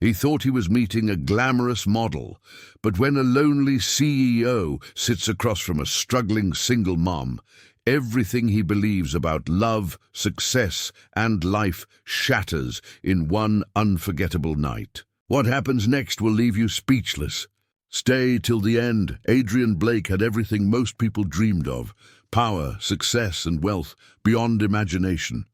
He thought he was meeting a glamorous model, but when a lonely CEO sits across from a struggling single mom, everything he believes about love, success, and life shatters in one unforgettable night. What happens next will leave you speechless. Stay till the end. Adrian Blake had everything most people dreamed of: power, success, and wealth beyond imagination.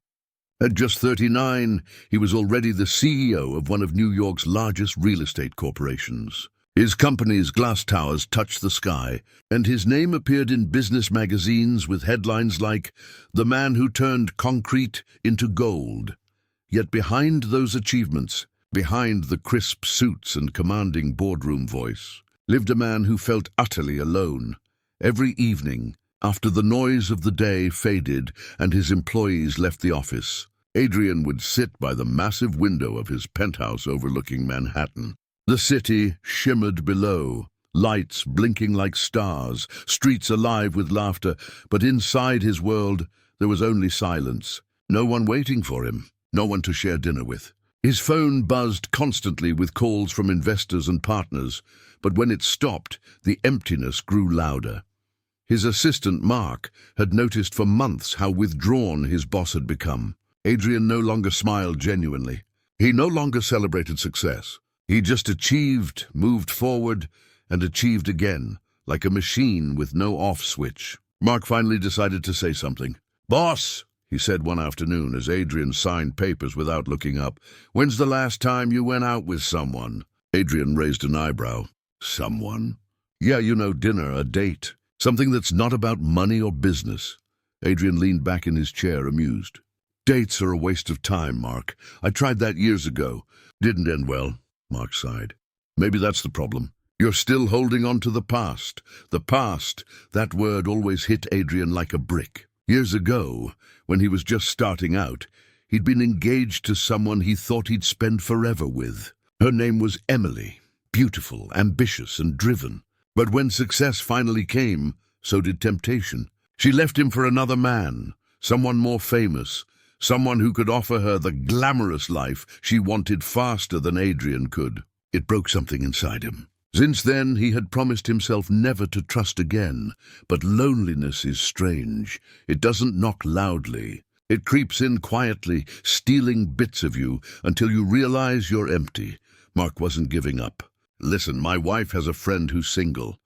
At just 39, he was already the CEO of one of New York's largest real estate corporations. His company's glass towers touched the sky, and his name appeared in business magazines with headlines like "The Man Who Turned Concrete into Gold." Yet behind those achievements, behind the crisp suits and commanding boardroom voice, lived a man who felt utterly alone. Every evening, after the noise of the day faded and his employees left the office, Adrian would sit by the massive window of his penthouse overlooking Manhattan. The city shimmered below, lights blinking like stars, streets alive with laughter, but inside his world there was only silence. No one waiting for him, no one to share dinner with. His phone buzzed constantly with calls from investors and partners, but when it stopped, the emptiness grew louder. His assistant, Mark, had noticed for months how withdrawn his boss had become. Adrian no longer smiled genuinely. He no longer celebrated success. He just achieved, moved forward, and achieved again, like a machine with no off switch. Mark finally decided to say something. "Boss," he said one afternoon as Adrian signed papers without looking up, "when's the last time you went out with someone?" Adrian raised an eyebrow. "Someone?" "Yeah, dinner, a date. Something that's not about money or business." Adrian leaned back in his chair, amused. "Dates are a waste of time, Mark. I tried that years ago. Didn't end well," Mark sighed. "Maybe that's the problem. You're still holding on to the past." The past, that word always hit Adrian like a brick. Years ago, when he was just starting out, he'd been engaged to someone he thought he'd spend forever with. Her name was Emily, beautiful, ambitious, and driven. But when success finally came, so did temptation. She left him for another man, someone more famous, someone who could offer her the glamorous life she wanted faster than Adrian could. It broke something inside him. Since then, he had promised himself never to trust again. But loneliness is strange. It doesn't knock loudly. It creeps in quietly, stealing bits of you until you realize you're empty. Mark wasn't giving up. "Listen, my wife has a friend who's single.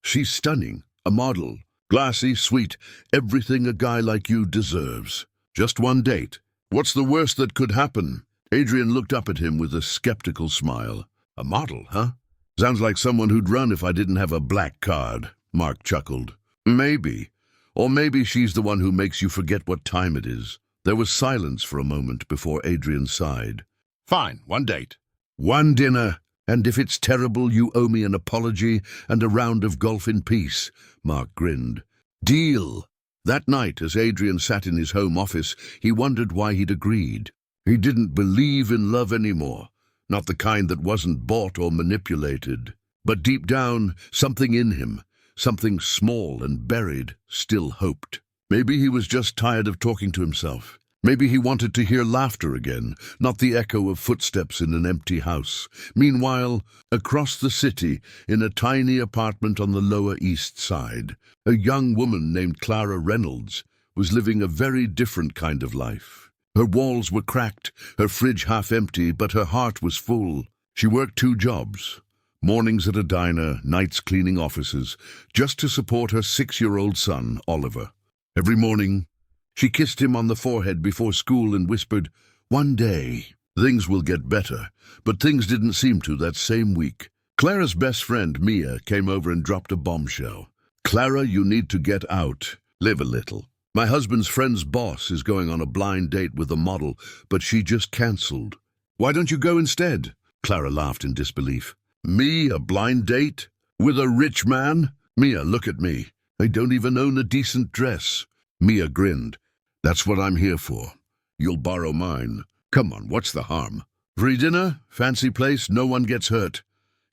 She's stunning, a model, glassy, sweet, everything a guy like you deserves. Just one date. What's the worst that could happen?" Adrian looked up at him with a skeptical smile. "A model, huh? Sounds like someone who'd run if I didn't have a black card," Mark chuckled. "Maybe. Or maybe she's the one who makes you forget what time it is." There was silence for a moment before Adrian sighed. "Fine, one date. One dinner. And if it's terrible, you owe me an apology and a round of golf in peace," Mark grinned. "Deal." That night, as Adrian sat in his home office, he wondered why he'd agreed. He didn't believe in love anymore, not the kind that wasn't bought or manipulated. But deep down, something in him, something small and buried, still hoped. Maybe he was just tired of talking to himself. Maybe he wanted to hear laughter again, not the echo of footsteps in an empty house. Meanwhile, across the city, in a tiny apartment on the Lower East Side, a young woman named Clara Reynolds was living a very different kind of life. Her walls were cracked, her fridge half empty, but her heart was full. She worked 2 jobs, mornings at a diner, nights cleaning offices, just to support her 6-year-old son, Oliver. Every morning, she kissed him on the forehead before school and whispered, "One day, things will get better." But things didn't seem to that same week. Clara's best friend, Mia, came over and dropped a bombshell. "Clara, you need to get out. Live a little. My husband's friend's boss is going on a blind date with a model, but she just cancelled." "Why don't you go instead?" Clara laughed in disbelief. "Me, a blind date? With a rich man? Mia, look at me. I don't even own a decent dress." Mia grinned. "That's what I'm here for. You'll borrow mine. Come on, what's the harm? Free dinner? Fancy place? No one gets hurt."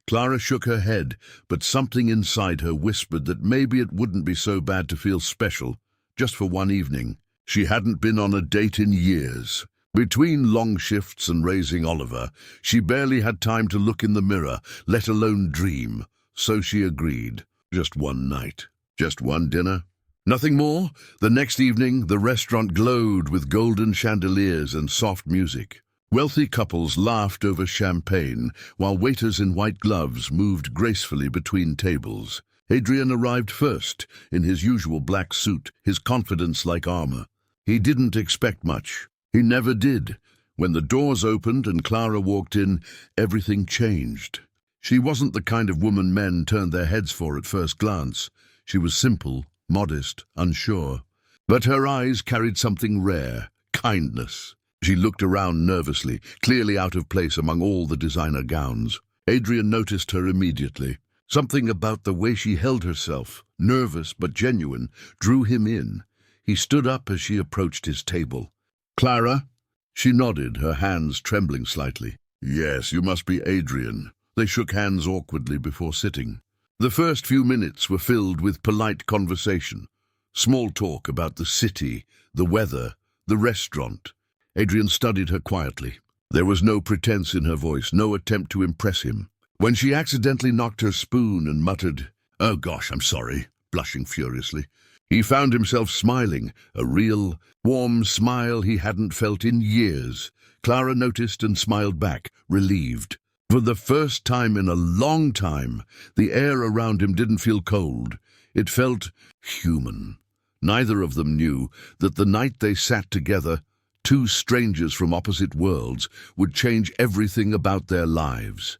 Clara shook her head, but something inside her whispered that maybe it wouldn't be so bad to feel special, just for one evening. She hadn't been on a date in years. Between long shifts and raising Oliver, she barely had time to look in the mirror, let alone dream. So she agreed. Just one night. Just one dinner. Nothing more. The next evening, the restaurant glowed with golden chandeliers and soft music. Wealthy couples laughed over champagne, while waiters in white gloves moved gracefully between tables. Adrian arrived first, in his usual black suit, his confidence like armor. He didn't expect much. He never did. When the doors opened and Clara walked in, everything changed. She wasn't the kind of woman men turned their heads for at first glance. She was simple, modest, unsure. But her eyes carried something rare, kindness. She looked around nervously, clearly out of place among all the designer gowns. Adrian noticed her immediately. Something about the way she held herself, nervous but genuine, drew him in. He stood up as she approached his table. "Clara?" She nodded, her hands trembling slightly. "Yes, you must be Adrian." They shook hands awkwardly before sitting. The first few minutes were filled with polite conversation. Small talk about the city, the weather, the restaurant. Adrian studied her quietly. There was no pretense in her voice, no attempt to impress him. When she accidentally knocked her spoon and muttered, "Oh gosh, I'm sorry," blushing furiously, he found himself smiling, a real, warm smile he hadn't felt in years. Clara noticed and smiled back, relieved. For the first time in a long time, the air around him didn't feel cold. It felt human. Neither of them knew that the night they sat together, two strangers from opposite worlds, would change everything about their lives.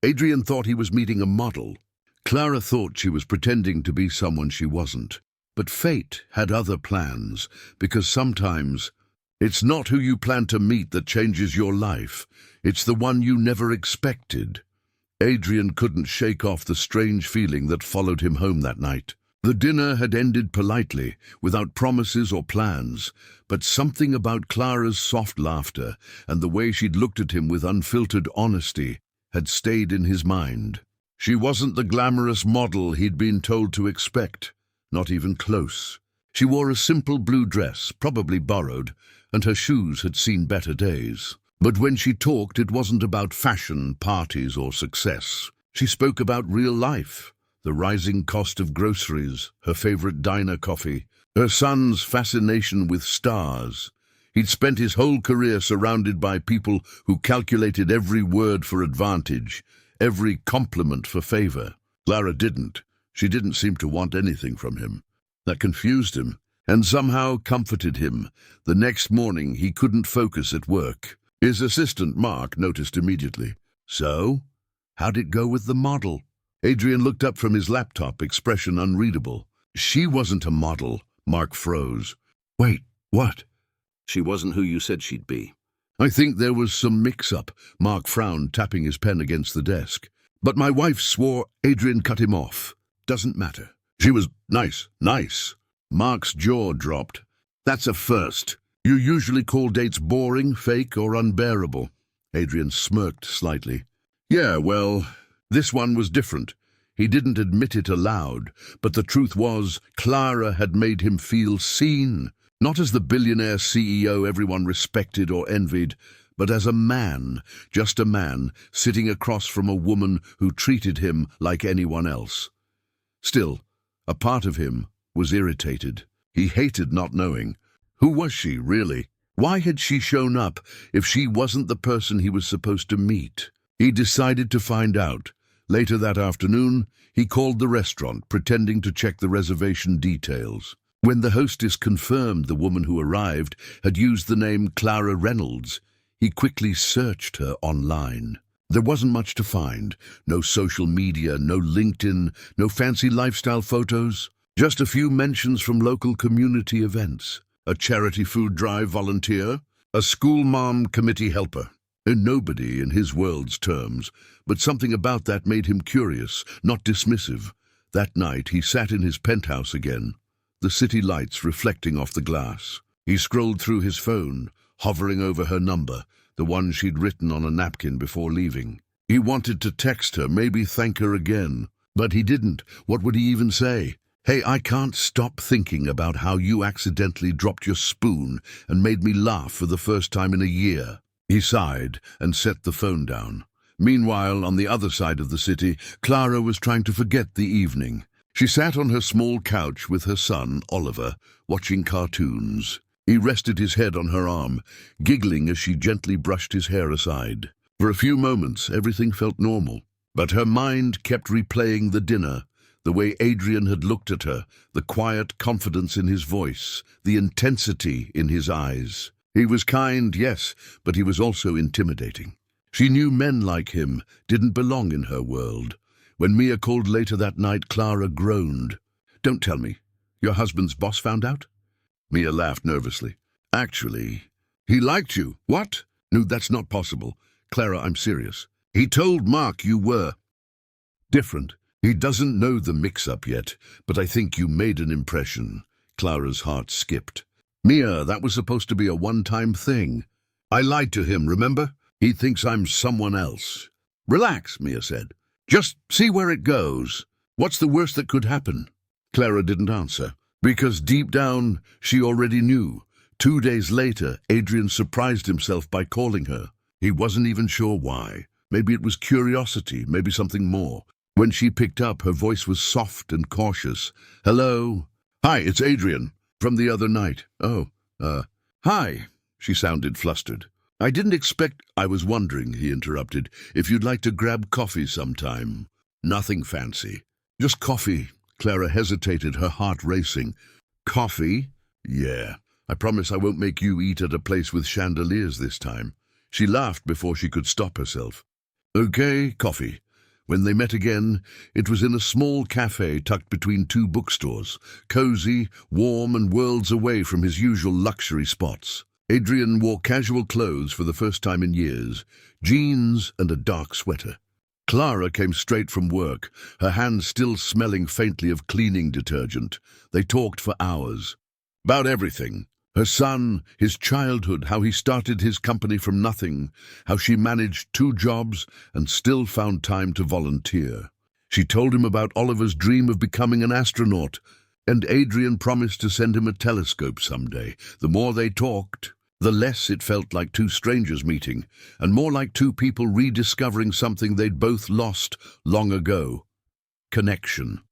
Adrian thought he was meeting a model. Clara thought she was pretending to be someone she wasn't. But fate had other plans, because sometimes it's not who you plan to meet that changes your life. It's the one you never expected. Adrian couldn't shake off the strange feeling that followed him home that night. The dinner had ended politely, without promises or plans, but something about Clara's soft laughter and the way she'd looked at him with unfiltered honesty had stayed in his mind. She wasn't the glamorous model he'd been told to expect, not even close. She wore a simple blue dress, probably borrowed, and her shoes had seen better days. But when she talked, it wasn't about fashion, parties, or success. She spoke about real life, the rising cost of groceries, her favorite diner coffee, her son's fascination with stars. He'd spent his whole career surrounded by people who calculated every word for advantage, every compliment for favor. Clara didn't. She didn't seem to want anything from him. That confused him, and somehow comforted him. The next morning he couldn't focus at work. His assistant, Mark, noticed immediately. "So, how'd it go with the model?" Adrian looked up from his laptop, expression unreadable. "She wasn't a model." Mark froze. "Wait, what?" "She wasn't who you said she'd be." "I think there was some mix-up." Mark frowned, tapping his pen against the desk. "But my wife swore." Adrian cut him off. "Doesn't matter. She was nice." Mark's jaw dropped. "That's a first. You usually call dates boring, fake, or unbearable." Adrian smirked slightly. "Yeah, well, this one was different." He didn't admit it aloud, but the truth was, Clara had made him feel seen. Not as the billionaire CEO everyone respected or envied, but as a man, just a man, sitting across from a woman who treated him like anyone else. Still, a part of him was irritated. He hated not knowing. Who was she, really? Why had she shown up if she wasn't the person he was supposed to meet? He decided to find out. Later that afternoon, he called the restaurant, pretending to check the reservation details. When the hostess confirmed the woman who arrived had used the name Clara Reynolds, he quickly searched her online. There wasn't much to find. No social media, no LinkedIn, no fancy lifestyle photos. Just a few mentions from local community events. A charity food drive volunteer, a school mom committee helper. And nobody in his world's terms, but something about that made him curious, not dismissive. That night he sat in his penthouse again, the city lights reflecting off the glass. He scrolled through his phone, hovering over her number, the one she'd written on a napkin before leaving. He wanted to text her, maybe thank her again. But he didn't. What would he even say? Hey, I can't stop thinking about how you accidentally dropped your spoon and made me laugh for the first time in a year. He sighed and set the phone down. Meanwhile, on the other side of the city, Clara was trying to forget the evening. She sat on her small couch with her son, Oliver, watching cartoons. He rested his head on her arm, giggling as she gently brushed his hair aside. For a few moments, everything felt normal, but her mind kept replaying the dinner, the way Adrian had looked at her, the quiet confidence in his voice, the intensity in his eyes. He was kind, yes, but he was also intimidating. She knew men like him didn't belong in her world. When Mia called later that night, Clara groaned. "Don't tell me. Your husband's boss found out?" Mia laughed nervously. "Actually, he liked you." "What?" "No, that's not possible. Clara, I'm serious. He told Mark you were different. He doesn't know the mix-up yet, but I think you made an impression." Clara's heart skipped. "Mia, that was supposed to be a one-time thing. I lied to him, remember? He thinks I'm someone else." "Relax," Mia said. "Just see where it goes. What's the worst that could happen?" Clara didn't answer, because deep down she already knew. 2 days later, Adrian surprised himself by calling her. He wasn't even sure why. Maybe it was curiosity, maybe something more. When she picked up, her voice was soft and cautious. "Hello?" "Hi, it's Adrian. From the other night." Hi." She sounded flustered. "I didn't expect—" "I was wondering," he interrupted, "if you'd like to grab coffee sometime. Nothing fancy. Just coffee." Clara hesitated, her heart racing. "Coffee?" "Yeah. I promise I won't make you eat at a place with chandeliers this time." She laughed before she could stop herself. "Okay, coffee." When they met again, it was in a small cafe tucked between 2 bookstores, cozy, warm, and worlds away from his usual luxury spots. Adrian wore casual clothes for the first time in years, jeans and a dark sweater. Clara came straight from work, her hands still smelling faintly of cleaning detergent. They talked for hours. About everything. Her son, his childhood, how he started his company from nothing, how she managed 2 jobs and still found time to volunteer. She told him about Oliver's dream of becoming an astronaut, and Adrian promised to send him a telescope someday. The more they talked, the less it felt like 2 strangers meeting, and more like 2 people rediscovering something they'd both lost long ago: connection.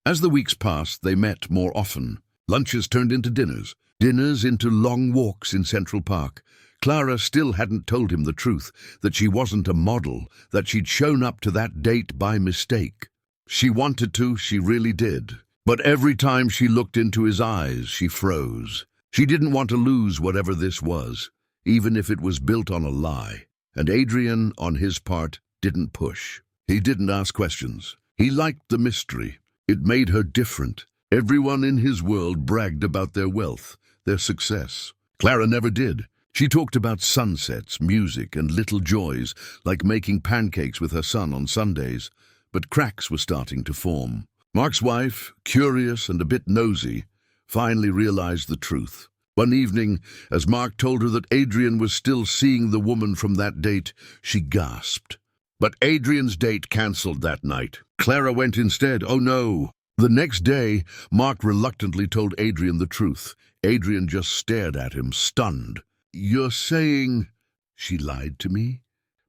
As the weeks passed, they met more often. Lunches turned into dinners, dinners into long walks in Central Park. Clara still hadn't told him the truth, that she wasn't a model, that she'd shown up to that date by mistake. She wanted to, she really did. But every time she looked into his eyes, she froze. She didn't want to lose whatever this was, even if it was built on a lie. And Adrian, on his part, didn't push. He didn't ask questions. He liked the mystery. It made her different. Everyone in his world bragged about their wealth, their success. Clara never did. She talked about sunsets, music, and little joys, like making pancakes with her son on Sundays. But cracks were starting to form. Mark's wife, curious and a bit nosy, finally realized the truth. One evening, as Mark told her that Adrian was still seeing the woman from that date, she gasped. But Adrian's date cancelled that night. Clara went instead. Oh no! The next day, Mark reluctantly told Adrian the truth. Adrian just stared at him, stunned. "You're saying—" "She lied to me?"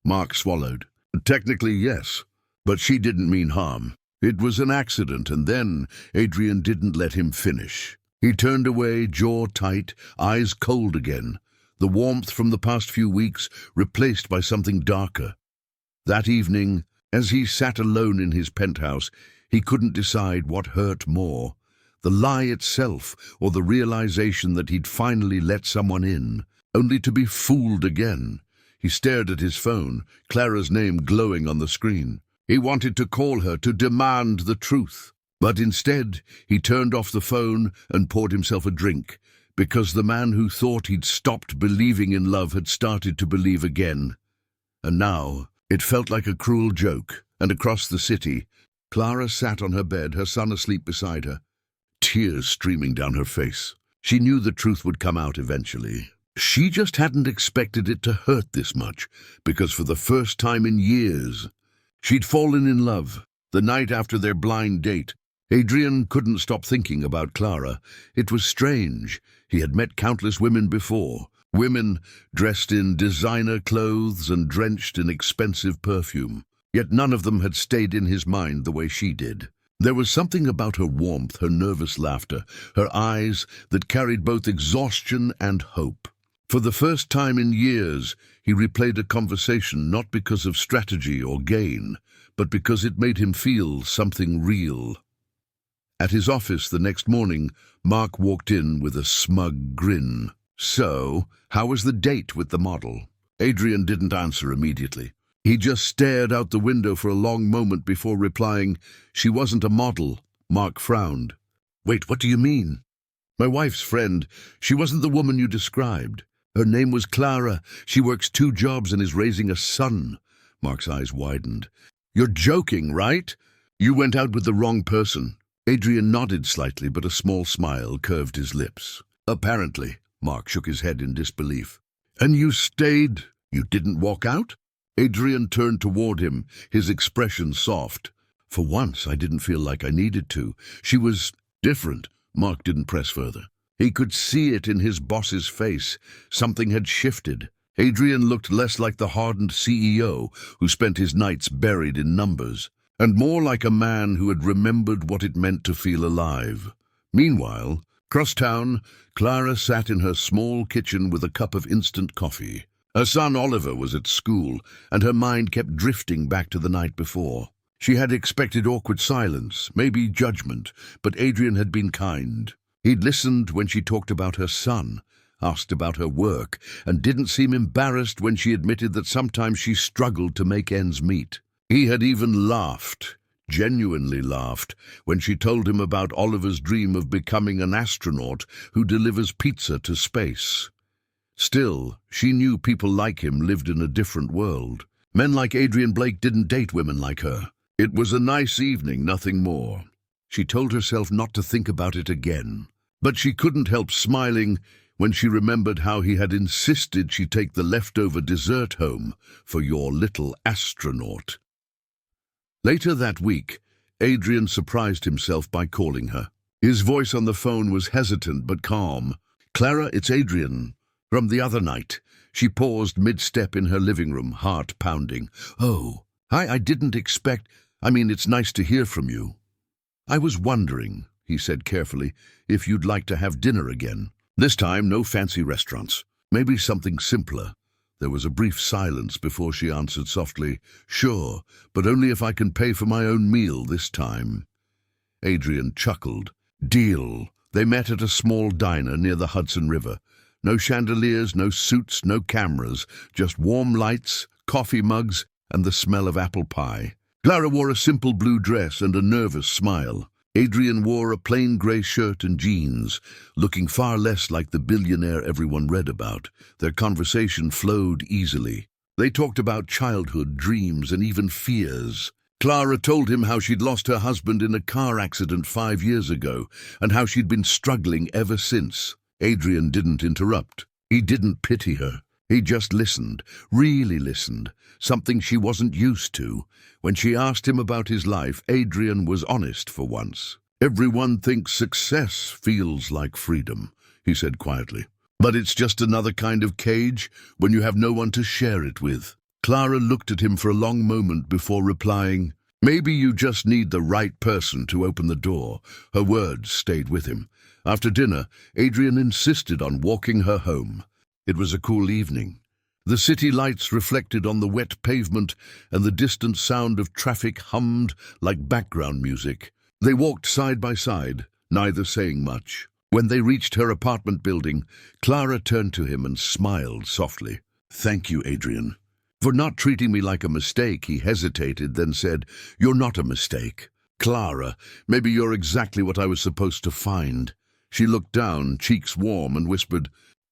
Mark swallowed. "Technically, yes. But she didn't mean harm. It was an accident." And then Adrian didn't let him finish. He turned away, jaw tight, eyes cold again, the warmth from the past few weeks replaced by something darker. That evening, as he sat alone in his penthouse, he couldn't decide what hurt more, the lie itself or the realization that he'd finally let someone in, only to be fooled again. He stared at his phone, Clara's name glowing on the screen. He wanted to call her, to demand the truth. But instead, he turned off the phone and poured himself a drink, because the man who thought he'd stopped believing in love had started to believe again. And now, it felt like a cruel joke, and across the city, Clara sat on her bed, her son asleep beside her, tears streaming down her face. She knew the truth would come out eventually. She just hadn't expected it to hurt this much, because for the first time in years, she'd fallen in love. The night after their blind date, Adrian couldn't stop thinking about Clara. It was strange. He had met countless women before. Women dressed in designer clothes and drenched in expensive perfume. Yet none of them had stayed in his mind the way she did. There was something about her warmth, her nervous laughter, her eyes that carried both exhaustion and hope. For the first time in years, he replayed a conversation not because of strategy or gain, but because it made him feel something real. At his office the next morning, Mark walked in with a smug grin. "So, how was the date with the model?" Adrian didn't answer immediately. He just stared out the window for a long moment before replying, "She wasn't a model." Mark frowned. "Wait, what do you mean?" "My wife's friend. She wasn't the woman you described. Her name was Clara. She works 2 jobs and is raising a son." Mark's eyes widened. "You're joking, right? You went out with the wrong person." Adrian nodded slightly, but a small smile curved his lips. "Apparently." Mark shook his head in disbelief. "And you stayed? You didn't walk out?" Adrian turned toward him, his expression soft. "For once, I didn't feel like I needed to. She was different." Mark didn't press further. He could see it in his boss's face. Something had shifted. Adrian looked less like the hardened CEO who spent his nights buried in numbers, and more like a man who had remembered what it meant to feel alive. Meanwhile, across town, Clara sat in her small kitchen with a cup of instant coffee. Her son Oliver was at school, and her mind kept drifting back to the night before. She had expected awkward silence, maybe judgment, but Adrian had been kind. He'd listened when she talked about her son, asked about her work, and didn't seem embarrassed when she admitted that sometimes she struggled to make ends meet. He had even laughed, genuinely laughed, when she told him about Oliver's dream of becoming an astronaut who delivers pizza to space. Still, she knew people like him lived in a different world. Men like Adrian Blake didn't date women like her. It was a nice evening, nothing more. She told herself not to think about it again. But she couldn't help smiling when she remembered how he had insisted she take the leftover dessert home for your little astronaut. Later that week, Adrian surprised himself by calling her. His voice on the phone was hesitant but calm. "Clara, it's Adrian. From the other night." She paused mid-step in her living room, heart pounding. "Oh, hi, I didn't expect... it's nice to hear from you." "I was wondering," he said carefully, "if you'd like to have dinner again. This time, no fancy restaurants. Maybe something simpler." There was a brief silence before she answered softly, "Sure, but only if I can pay for my own meal this time." Adrian chuckled. "Deal." They met at a small diner near the Hudson River. No chandeliers, no suits, no cameras, just warm lights, coffee mugs, and the smell of apple pie. Clara wore a simple blue dress and a nervous smile. Adrian wore a plain grey shirt and jeans, looking far less like the billionaire everyone read about. Their conversation flowed easily. They talked about childhood, dreams, and even fears. Clara told him how she'd lost her husband in a car accident 5 years ago, and how she'd been struggling ever since. Adrian didn't interrupt. He didn't pity her. He just listened, really listened, something she wasn't used to. When she asked him about his life, Adrian was honest for once. "Everyone thinks success feels like freedom," he said quietly. "But it's just another kind of cage when you have no one to share it with." Clara looked at him for a long moment before replying, "Maybe you just need the right person to open the door." Her words stayed with him. After dinner, Adrian insisted on walking her home. It was a cool evening. The city lights reflected on the wet pavement, and the distant sound of traffic hummed like background music. They walked side by side, neither saying much. When they reached her apartment building, Clara turned to him and smiled softly. "Thank you, Adrian." "For not treating me like a mistake," he hesitated, then said, "You're not a mistake. Clara, maybe you're exactly what I was supposed to find." She looked down, cheeks warm, and whispered,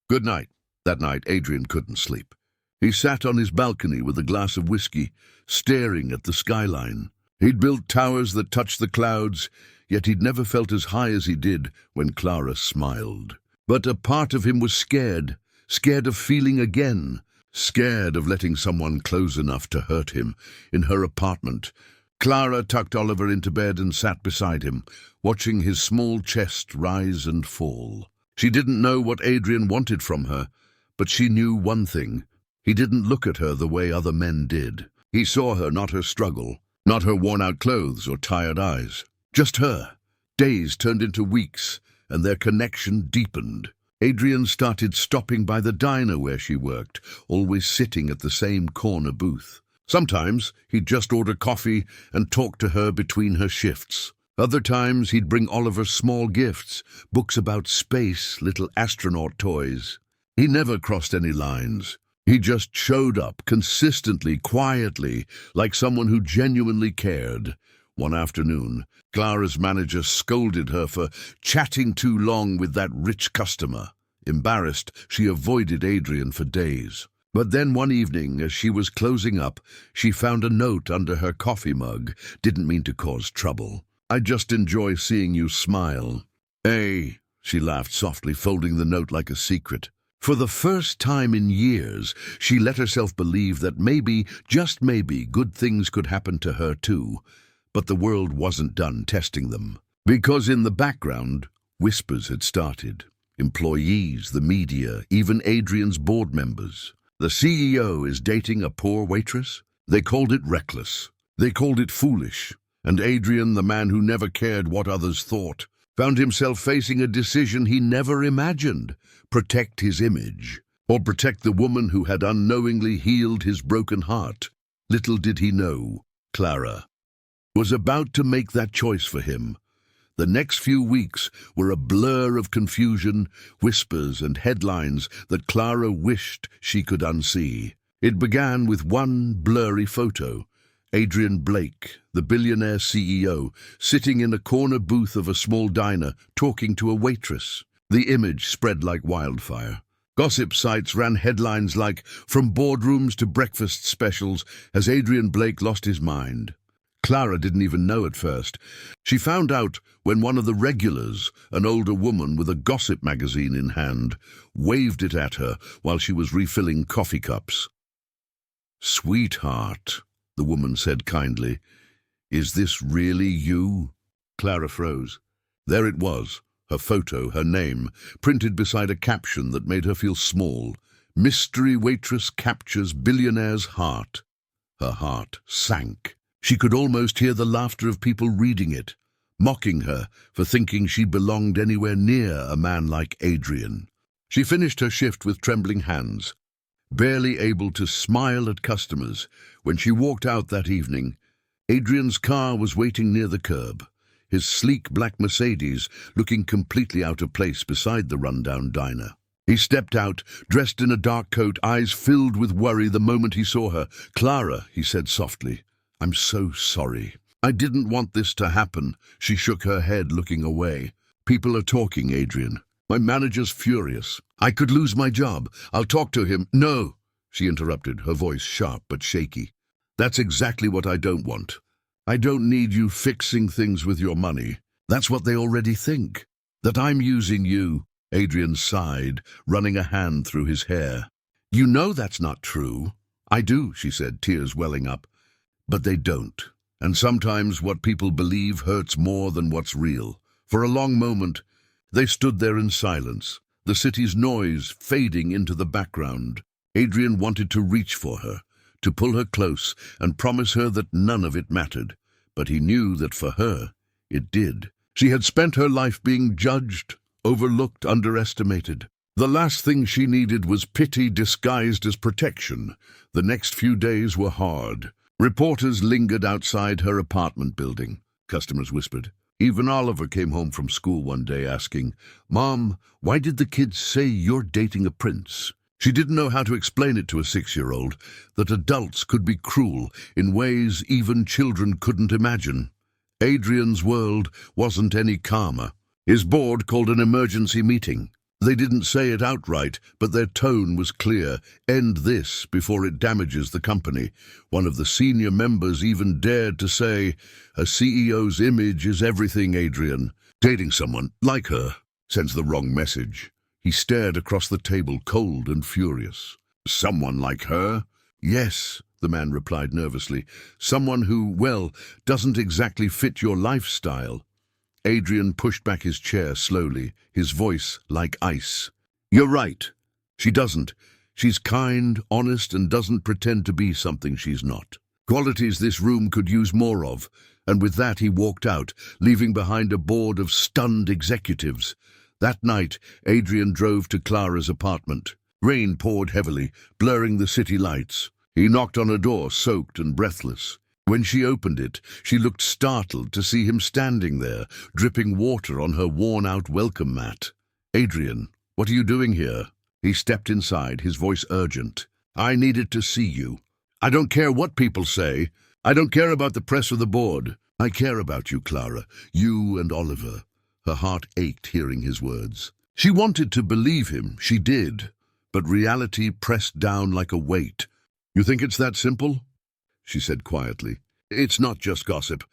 "Good night." That night, Adrian couldn't sleep. He sat on his balcony with a glass of whiskey, staring at the skyline. He'd built towers that touched the clouds, yet he'd never felt as high as he did when Clara smiled. But a part of him was scared of feeling again, scared of letting someone close enough to hurt him. In her apartment, Clara tucked Oliver into bed and sat beside him, watching his small chest rise and fall. She didn't know what Adrian wanted from her, but she knew one thing. He didn't look at her the way other men did. He saw her, not her struggle, not her worn-out clothes or tired eyes. Just her. Days turned into weeks, and their connection deepened. Adrian started stopping by the diner where she worked, always sitting at the same corner booth. Sometimes he'd just order coffee and talk to her between her shifts. Other times he'd bring Oliver small gifts, books about space, little astronaut toys. He never crossed any lines. He just showed up, consistently, quietly, like someone who genuinely cared. One afternoon, Clara's manager scolded her for chatting too long with that rich customer. Embarrassed, she avoided Adrian for days. But then one evening, as she was closing up, she found a note under her coffee mug. Didn't mean to cause trouble. "I just enjoy seeing you smile." "Hey," she laughed softly, folding the note like a secret. For the first time in years, she let herself believe that maybe, just maybe, good things could happen to her too. But the world wasn't done testing them. Because in the background, whispers had started. Employees, the media, even Adrian's board members. The CEO is dating a poor waitress? They called it reckless. They called it foolish. And Adrian, the man who never cared what others thought, found himself facing a decision he never imagined. Protect his image, or protect the woman who had unknowingly healed his broken heart. Little did he know, Clara was about to make that choice for him. The next few weeks were a blur of confusion, whispers and headlines that Clara wished she could unsee. It began with one blurry photo. Adrian Blake, the billionaire CEO, sitting in a corner booth of a small diner, talking to a waitress. The image spread like wildfire. Gossip sites ran headlines like, "From boardrooms to breakfast specials, has Adrian Blake lost his mind?" Clara didn't even know at first. She found out when one of the regulars, an older woman with a gossip magazine in hand, waved it at her while she was refilling coffee cups. "Sweetheart," the woman said kindly, "is this really you?" Clara froze. There it was, her photo, her name, printed beside a caption that made her feel small. "Mystery waitress captures billionaire's heart." Her heart sank. She could almost hear the laughter of people reading it, mocking her for thinking she belonged anywhere near a man like Adrian. She finished her shift with trembling hands, barely able to smile at customers. When she walked out that evening, Adrian's car was waiting near the curb, his sleek black Mercedes looking completely out of place beside the rundown diner. He stepped out, dressed in a dark coat, eyes filled with worry the moment he saw her. "Clara," he said softly, "I'm so sorry. I didn't want this to happen." She shook her head, looking away. "People are talking, Adrian. My manager's furious. I could lose my job. I'll talk to him." "No," she interrupted, her voice sharp but shaky. "That's exactly what I don't want. I don't need you fixing things with your money. That's what they already think. That I'm using you." Adrian sighed, running a hand through his hair. "You know that's not true." "I do," she said, tears welling up. "But they don't. And sometimes what people believe hurts more than what's real." For a long moment, they stood there in silence, the city's noise fading into the background. Adrian wanted to reach for her, to pull her close and promise her that none of it mattered. But he knew that for her, it did. She had spent her life being judged, overlooked, underestimated. The last thing she needed was pity disguised as protection. The next few days were hard. Reporters lingered outside her apartment building. Customers whispered. Even Oliver came home from school one day asking, "Mom, why did the kids say you're dating a prince?" She didn't know how to explain it to a 6-year-old, that adults could be cruel in ways even children couldn't imagine. Adrian's world wasn't any calmer. His board called an emergency meeting. They didn't say it outright, but their tone was clear. "End this before it damages the company." One of the senior members even dared to say, "A CEO's image is everything, Adrian. Dating someone like her sends the wrong message." He stared across the table, cold and furious. "Someone like her?" "Yes, the man replied nervously. Someone who, well, doesn't exactly fit your lifestyle. Adrian pushed back his chair slowly, his voice like ice. You're right. She doesn't. She's kind, honest, and doesn't pretend to be something she's not. Qualities this room could use more of, and with that he walked out, leaving behind a board of stunned executives. That night, Adrian drove to Clara's apartment. Rain poured heavily, blurring the city lights. He knocked on her door, soaked and breathless. When she opened it, she looked startled to see him standing there, dripping water on her worn-out welcome mat. Adrian, what are you doing here? He stepped inside, his voice urgent. I needed to see you. I don't care what people say. I don't care about the press or the board. I care about you, Clara. You and Oliver. Her heart ached hearing his words. She wanted to believe him, she did. But reality pressed down like a weight. You think it's that simple? She said quietly. It's not just gossip.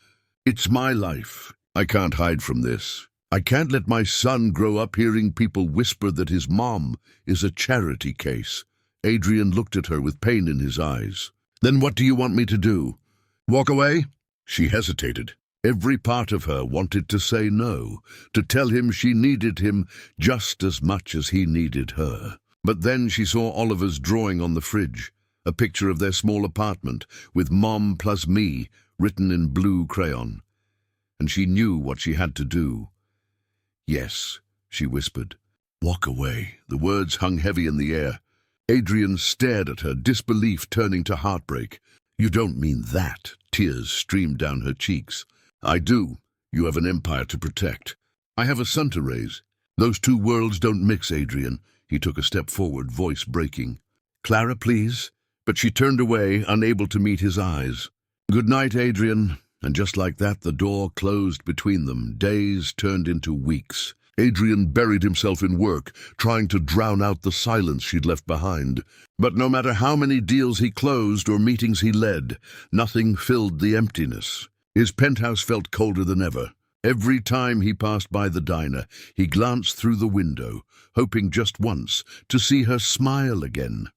It's my life. I can't hide from this. I can't let my son grow up hearing people whisper that his mom is a charity case. Adrian looked at her with pain in his eyes. Then what do you want me to do? Walk away? She hesitated. Every part of her wanted to say no, to tell him she needed him just as much as he needed her. But then she saw Oliver's drawing on the fridge, a picture of their small apartment, with Mom plus me written in blue crayon. And she knew what she had to do. Yes, she whispered. Walk away. The words hung heavy in the air. Adrian stared at her, disbelief turning to heartbreak. You don't mean that. Tears streamed down her cheeks. I do. You have an empire to protect. I have a son to raise. Those two worlds don't mix, Adrian. He took a step forward, voice breaking. Clara, please. But she turned away, unable to meet his eyes. Good night, Adrian. And just like that, the door closed between them. Days turned into weeks. Adrian buried himself in work, trying to drown out the silence she'd left behind. But no matter how many deals he closed or meetings he led, nothing filled the emptiness. His penthouse felt colder than ever. Every time he passed by the diner, he glanced through the window, hoping just once to see her smile again.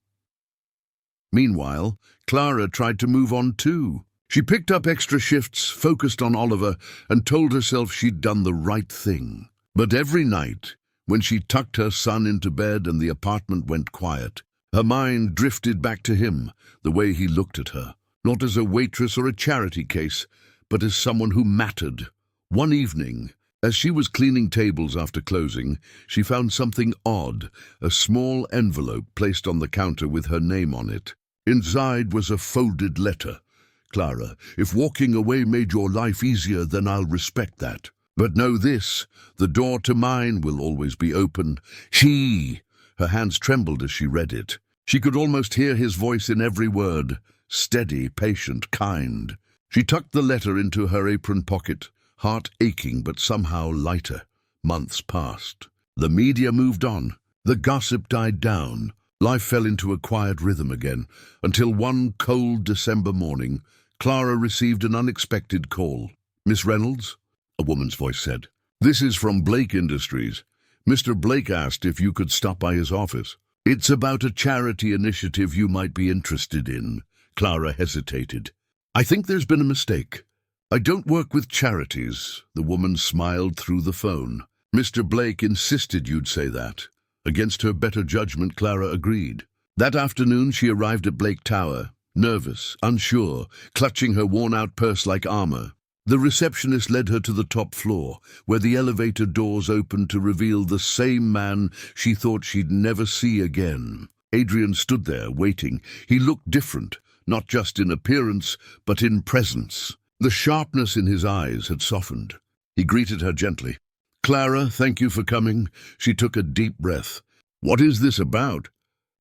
Meanwhile, Clara tried to move on too. She picked up extra shifts, focused on Oliver, and told herself she'd done the right thing. But every night, when she tucked her son into bed and the apartment went quiet, her mind drifted back to him, the way he looked at her, not as a waitress or a charity case, but as someone who mattered. One evening, as she was cleaning tables after closing, she found something odd, a small envelope placed on the counter with her name on it. Inside was a folded letter. Clara, if walking away made your life easier, then I'll respect that. But know this, the door to mine will always be open. Her hands trembled as she read it. She could almost hear his voice in every word, steady, patient, kind. She tucked the letter into her apron pocket, heart aching but somehow lighter. Months passed. The media moved on. The gossip died down. Life fell into a quiet rhythm again, until one cold December morning, Clara received an unexpected call. Miss Reynolds? A woman's voice said. This is from Blake Industries. Mr. Blake asked if you could stop by his office. It's about a charity initiative you might be interested in. Clara hesitated. I think there's been a mistake. I don't work with charities. The woman smiled through the phone. Mr. Blake insisted you'd say that. Against her better judgment, Clara agreed. That afternoon she arrived at Blake Tower, nervous, unsure, clutching her worn-out purse like armor. The receptionist led her to the top floor, where the elevator doors opened to reveal the same man she thought she'd never see again. Adrian stood there, waiting. He looked different, not just in appearance, but in presence. The sharpness in his eyes had softened. He greeted her gently. Clara, thank you for coming. She took a deep breath. What is this about?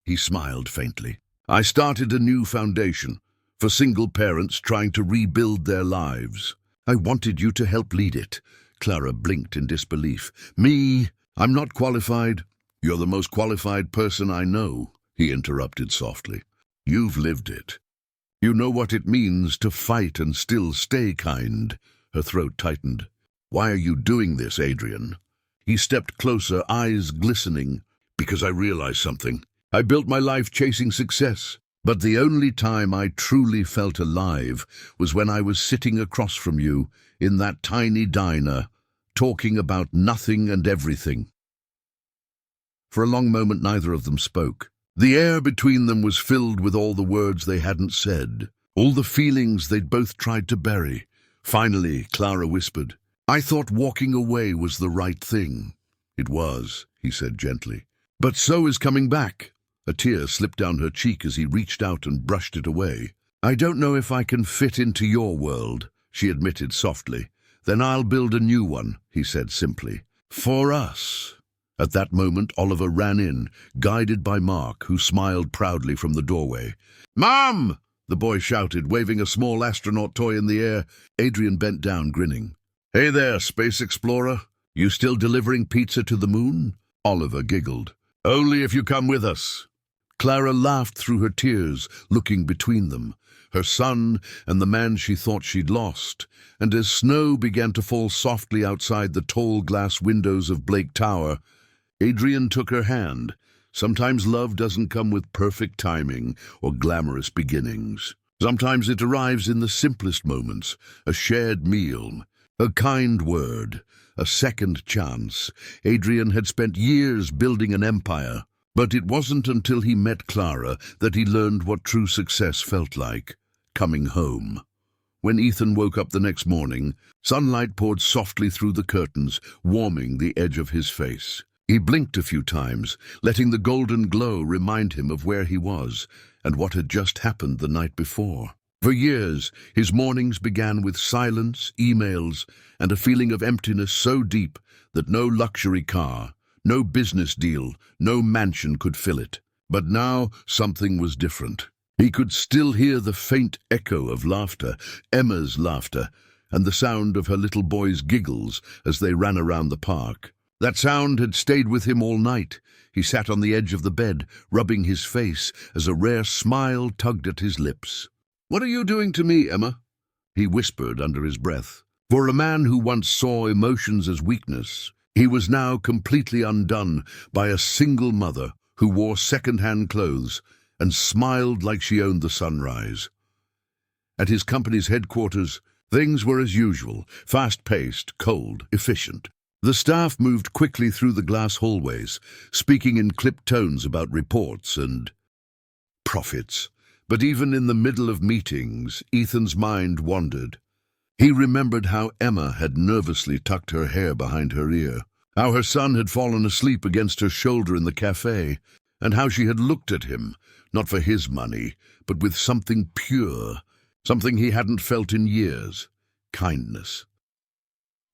He smiled faintly. I started a new foundation for single parents trying to rebuild their lives. I wanted you to help lead it. Clara blinked in disbelief. Me? I'm not qualified. You're the most qualified person I know, he interrupted softly. You've lived it. You know what it means to fight and still stay kind. Her throat tightened. Why are you doing this, Adrian? He stepped closer, eyes glistening. Because I realized something. I built my life chasing success, But the only time I truly felt alive was when I was sitting across from you in that tiny diner, talking about nothing and everything." For a long moment neither of them spoke. The air between them was filled with all the words they hadn't said, all the feelings they'd both tried to bury. Finally, Clara whispered, "I thought walking away was the right thing." "It was," he said gently. "But so is coming back." A tear slipped down her cheek as he reached out and brushed it away. "I don't know if I can fit into your world," she admitted softly. "Then I'll build a new one," he said simply. "For us." At that moment, Oliver ran in, guided by Mark, who smiled proudly from the doorway. "Mom!" the boy shouted, waving a small astronaut toy in the air. Adrian bent down, grinning. "Hey there, space explorer. You still delivering pizza to the moon?" Oliver giggled. "Only if you come with us." Clara laughed through her tears, looking between them, her son and the man she thought she'd lost, and as snow began to fall softly outside the tall glass windows of Blake Tower, Adrian took her hand. Sometimes love doesn't come with perfect timing or glamorous beginnings. Sometimes it arrives in the simplest moments, a shared meal, a kind word, a second chance. Adrian had spent years building an empire, but it wasn't until he met Clara that he learned what true success felt like, coming home. When Ethan woke up the next morning, sunlight poured softly through the curtains, warming the edge of his face. He blinked a few times, letting the golden glow remind him of where he was and what had just happened the night before. For years, his mornings began with silence, emails, and a feeling of emptiness so deep that no luxury car, no business deal, no mansion could fill it. But now something was different. He could still hear the faint echo of laughter, Emma's laughter, and the sound of her little boy's giggles as they ran around the park. That sound had stayed with him all night. He sat on the edge of the bed, rubbing his face as a rare smile tugged at his lips. "What are you doing to me, Emma?" he whispered under his breath. For a man who once saw emotions as weakness, he was now completely undone by a single mother who wore second-hand clothes and smiled like she owned the sunrise. At his company's headquarters, things were as usual, fast-paced, cold, efficient. The staff moved quickly through the glass hallways, speaking in clipped tones about reports and profits. But even in the middle of meetings, Ethan's mind wandered. He remembered how Emma had nervously tucked her hair behind her ear, how her son had fallen asleep against her shoulder in the cafe, and how she had looked at him, not for his money, but with something pure, something he hadn't felt in years, kindness.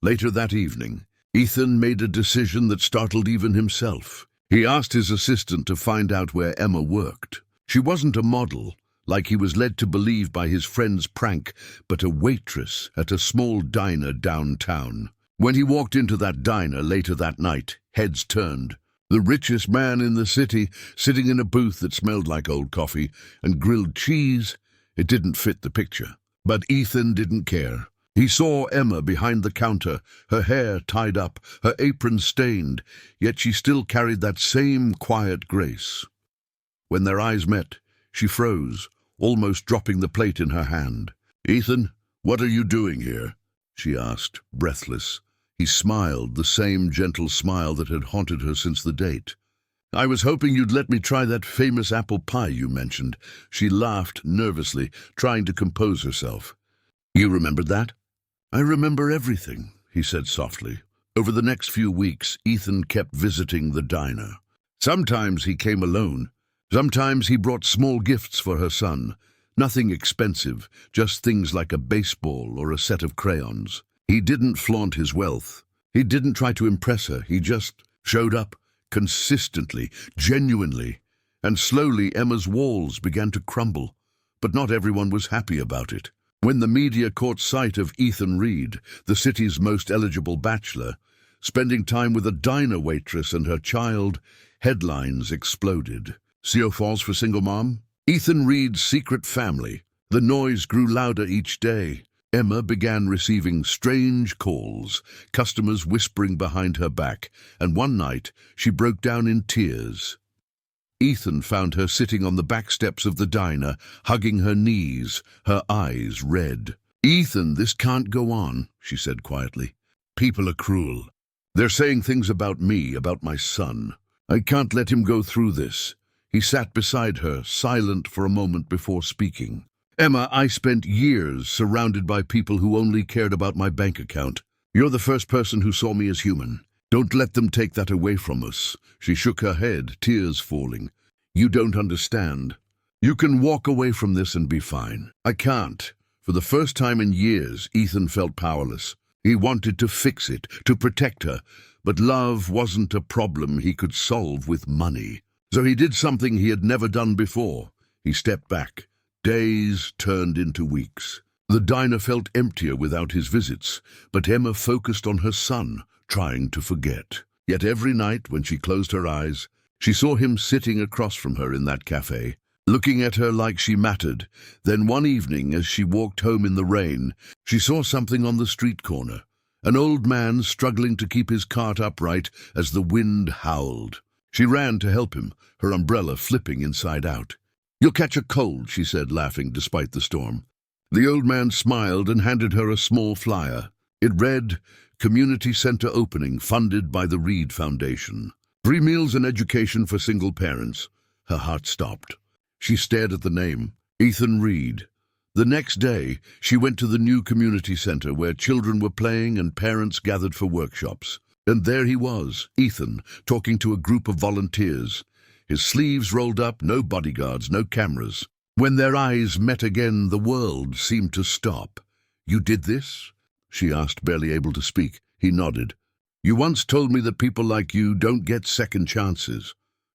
Later that evening, Ethan made a decision that startled even himself. He asked his assistant to find out where Emma worked. She wasn't a model, like he was led to believe by his friend's prank, but a waitress at a small diner downtown. When he walked into that diner later that night, heads turned. The richest man in the city, sitting in a booth that smelled like old coffee and grilled cheese. It didn't fit the picture. But Ethan didn't care. He saw Emma behind the counter, her hair tied up, her apron stained, yet she still carried that same quiet grace. When their eyes met, she froze, almost dropping the plate in her hand. "Ethan, what are you doing here?" she asked, breathless. He smiled, the same gentle smile that had haunted her since the date. "I was hoping you'd let me try that famous apple pie you mentioned." She laughed nervously, trying to compose herself. "You remembered that?" "I remember everything," he said softly. Over the next few weeks, Ethan kept visiting the diner. Sometimes he came alone. Sometimes he brought small gifts for her son. Nothing expensive, just things like a baseball or a set of crayons. He didn't flaunt his wealth. He didn't try to impress her. He just showed up, consistently, genuinely. And slowly Emma's walls began to crumble. But not everyone was happy about it. When the media caught sight of Ethan Reed, the city's most eligible bachelor, spending time with a diner waitress and her child, headlines exploded. "CO falls for single mom? Ethan Reed's secret family." The noise grew louder each day. Emma began receiving strange calls, customers whispering behind her back, and one night she broke down in tears. Ethan found her sitting on the back steps of the diner, hugging her knees, her eyes red. "Ethan, this can't go on," she said quietly. "People are cruel. They're saying things about me, about my son. I can't let him go through this." He sat beside her, silent for a moment before speaking. "Emma, I spent years surrounded by people who only cared about my bank account. You're the first person who saw me as human. Don't let them take that away from us." She shook her head, tears falling. "You don't understand. You can walk away from this and be fine. I can't." For the first time in years, Ethan felt powerless. He wanted to fix it, to protect her, but love wasn't a problem he could solve with money. So he did something he had never done before. He stepped back. Days turned into weeks. The diner felt emptier without his visits, but Emma focused on her son, trying to forget. Yet every night, when she closed her eyes, she saw him sitting across from her in that cafe, looking at her like she mattered. Then one evening, as she walked home in the rain, she saw something on the street corner. An old man struggling to keep his cart upright as the wind howled. She ran to help him, her umbrella flipping inside out. "You'll catch a cold," she said, laughing despite the storm. The old man smiled and handed her a small flyer. It read, "Community Center Opening, funded by the Reed Foundation. Free meals and education for single parents." Her heart stopped. She stared at the name, Ethan Reed. The next day, she went to the new community center where children were playing and parents gathered for workshops. And there he was, Ethan, talking to a group of volunteers. His sleeves rolled up, no bodyguards, no cameras. When their eyes met again, the world seemed to stop. "You did this?" she asked, barely able to speak. He nodded. "You once told me that people like you don't get second chances.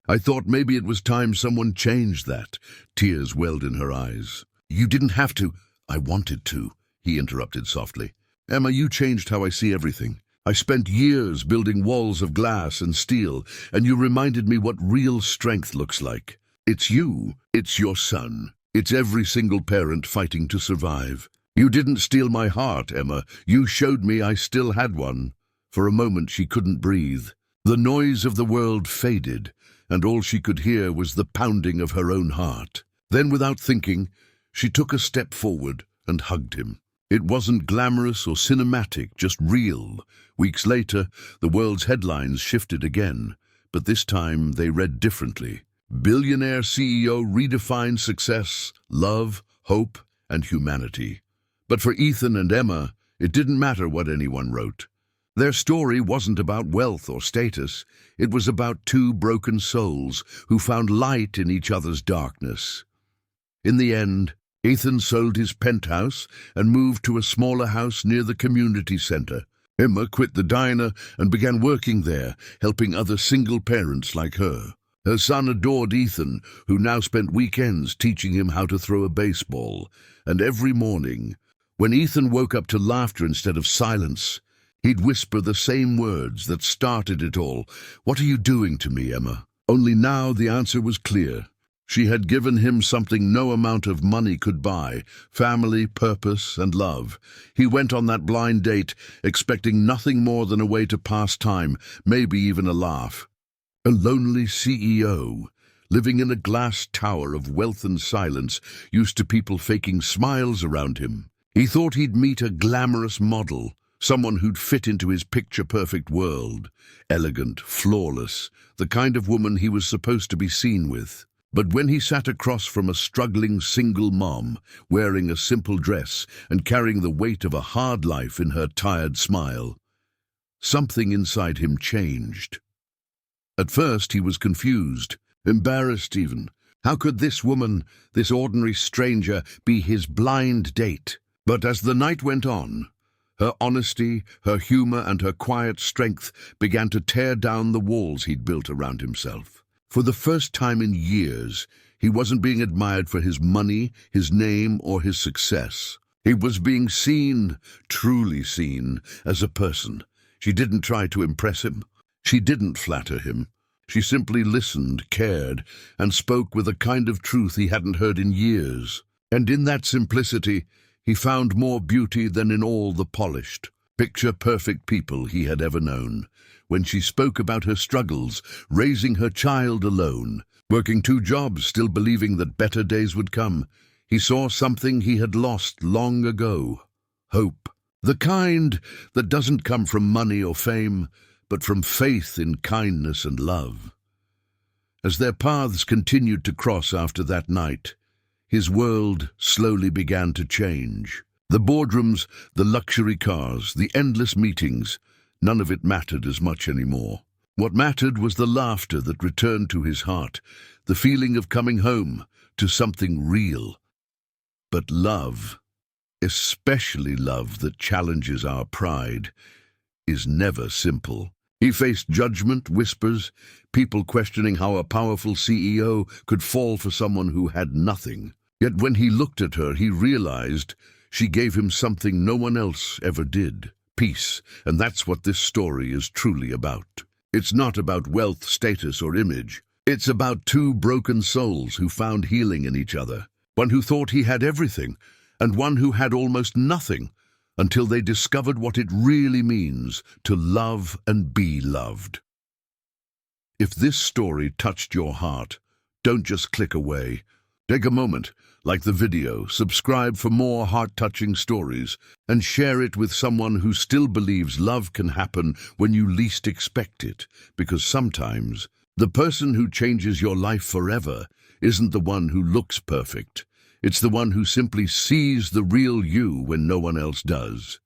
I thought maybe it was time someone changed that." Tears welled in her eyes. "You didn't have to." "I wanted to," he interrupted softly. "Emma, you changed how I see everything. I spent years building walls of glass and steel, and you reminded me what real strength looks like. It's you, it's your son, it's every single parent fighting to survive. You didn't steal my heart, Emma. You showed me I still had one." For a moment she couldn't breathe. The noise of the world faded, and all she could hear was the pounding of her own heart. Then, without thinking, she took a step forward and hugged him. It wasn't glamorous or cinematic, just real. Weeks later, the world's headlines shifted again, but this time they read differently. "Billionaire CEO redefines success, love, hope, and humanity." But for Ethan and Emma, it didn't matter what anyone wrote. Their story wasn't about wealth or status. It was about two broken souls who found light in each other's darkness. In the end, Ethan sold his penthouse and moved to a smaller house near the community center. Emma quit the diner and began working there, helping other single parents like her. Her son adored Ethan, who now spent weekends teaching him how to throw a baseball. And every morning, when Ethan woke up to laughter instead of silence, he'd whisper the same words that started it all. "What are you doing to me, Emma?" Only now the answer was clear. She had given him something no amount of money could buy: family, purpose, and love. He went on that blind date, expecting nothing more than a way to pass time, maybe even a laugh. A lonely CEO, living in a glass tower of wealth and silence, used to people faking smiles around him. He thought he'd meet a glamorous model, someone who'd fit into his picture-perfect world. Elegant, flawless, the kind of woman he was supposed to be seen with. But when he sat across from a struggling single mom, wearing a simple dress and carrying the weight of a hard life in her tired smile, something inside him changed. At first he was confused, embarrassed even. How could this woman, this ordinary stranger, be his blind date? But as the night went on, her honesty, her humor, and her quiet strength began to tear down the walls he'd built around himself. For the first time in years, he wasn't being admired for his money, his name, or his success. He was being seen, truly seen, as a person. She didn't try to impress him. She didn't flatter him. She simply listened, cared, and spoke with a kind of truth he hadn't heard in years. And in that simplicity, he found more beauty than in all the polished. picture-perfect people he had ever known. When she spoke about her struggles, raising her child alone, working 2 jobs, still believing that better days would come, he saw something he had lost long ago: hope. The kind that doesn't come from money or fame, but from faith in kindness and love. As their paths continued to cross after that night, his world slowly began to change. The boardrooms, the luxury cars, the endless meetings, none of it mattered as much anymore. What mattered was the laughter that returned to his heart, the feeling of coming home to something real. But love, especially love that challenges our pride, is never simple. He faced judgment, whispers, people questioning how a powerful CEO could fall for someone who had nothing. Yet when he looked at her, he realized she gave him something no one else ever did: peace. And that's what this story is truly about. It's not about wealth, status, or image. It's about 2 broken souls who found healing in each other. One who thought he had everything, and one who had almost nothing, until they discovered what it really means to love and be loved. If this story touched your heart, don't just click away. Take a moment, like the video, subscribe for more heart-touching stories, and share it with someone who still believes love can happen when you least expect it. Because sometimes, the person who changes your life forever isn't the one who looks perfect. It's the one who simply sees the real you when no one else does.